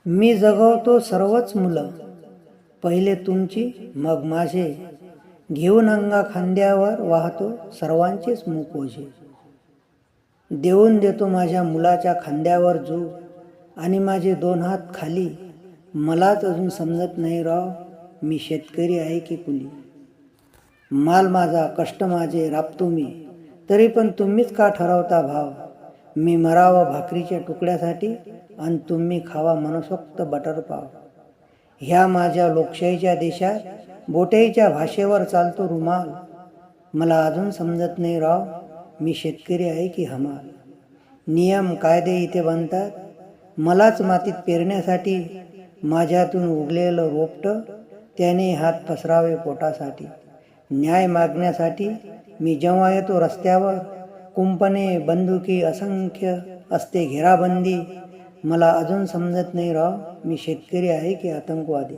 मी जगवतो सर्वच मुलं, पहिले तुमची मग माझे. घेऊन अंगा खांद्यावर वाहतो सर्वांचेच मुक ओझे. देऊन देतो माझ्या मुलाच्या खांद्यावर जो, आणि माझे 2 हात खाली. मलाच अजून समजत नाही राव, मी शेतकरी आहे की कुली. माल माझा, कष्ट माझे, राबतो मी, तरी पण तुम्हीच का ठरवता भाव. मी मरावं भाकरीच्या तुकड्यासाठी, आणि तुम्ही खावा मनसोक्त बटर पाव. ह्या माझ्या लोकशाहीच्या देशात बोटाईच्या भाषेवर चालतो रुमाल. मला अजून समजत नाही राव, मी शेतकरी आहे की हमाल. नियम कायदे इथे बनतात मलाच मातीत पेरण्यासाठी. माझ्यातून उगलेलं रोपटं त्याने हात पसरावे पोटासाठी. न्याय मागण्यासाठी मी जेव्हा येतो रस्त्यावर, कुंपणे बंदुकी असंख्य असते घेराबंदी. मला अजून समजत नाही राव, मी शेतकरी आहे की आतंकवादी.